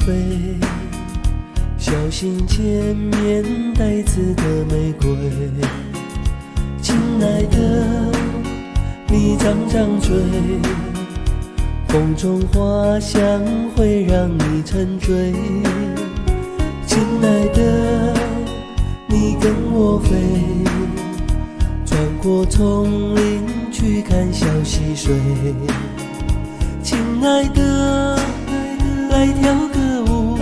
飞，小心前面带刺的玫瑰。亲爱的，你张张嘴，风中花香会让你沉醉。亲爱的，你跟我飞，穿过丛林去看小溪水。亲爱的，来跳个舞，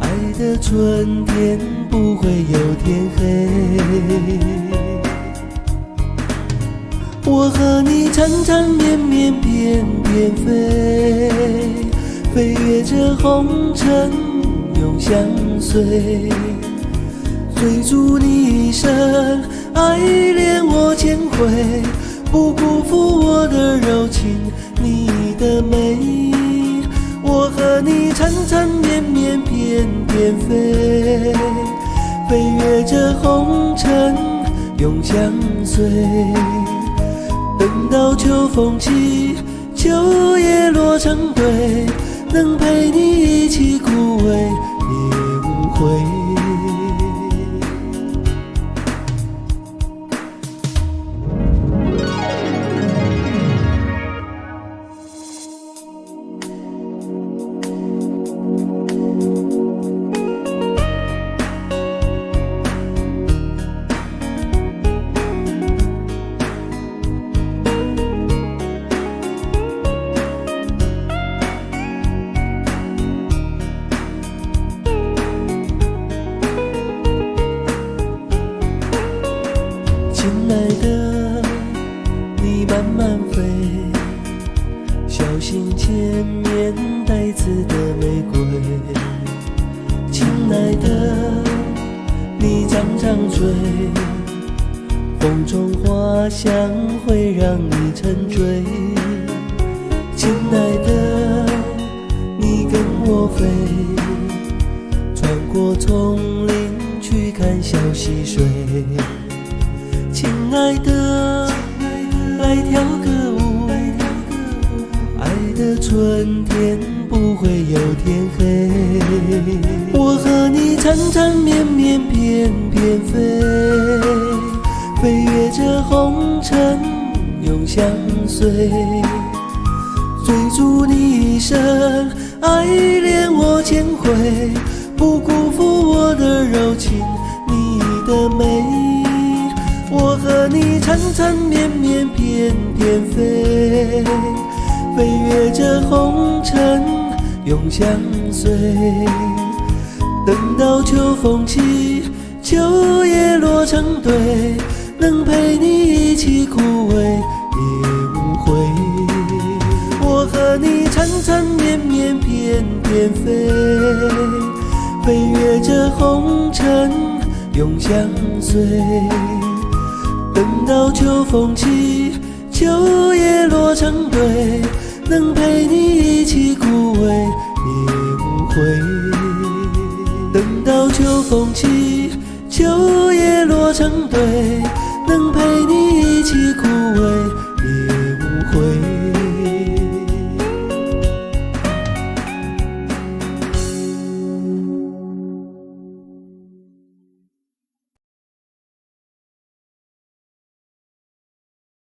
爱的春天不会有天黑。我和你缠缠绵绵翩翩飞，飞越这红尘永相随，追逐你一生，爱恋我千回，不辜负我的柔情，你的美。我和你缠缠绵绵翩翩飞，飞越这红尘永相随。等到秋风起，秋叶落成堆，能陪你一起枯萎也无悔。亲爱的，你慢慢飞，小心前面带刺的玫瑰。亲爱的，你张张嘴，风中花香会让你沉醉。亲爱的，你跟我飞，穿过丛林去看小溪水。亲爱的，来跳个舞，爱的春天不会有天黑。我和你缠缠绵绵翩翩飞，飞越这红尘永相随，追逐你一生，爱恋我千回，不辜负我的柔情，你的美。我和你缠缠绵绵翩翩飞，飞越这红尘永相随。等到秋风起，秋叶落成堆，能陪你一起枯萎也无悔。我和你缠缠绵绵翩翩飞，飞越这红尘永相随。等到秋风起，秋叶落成堆，能陪你一起枯萎也无悔。等到秋风起，秋叶落成堆，能陪你一起枯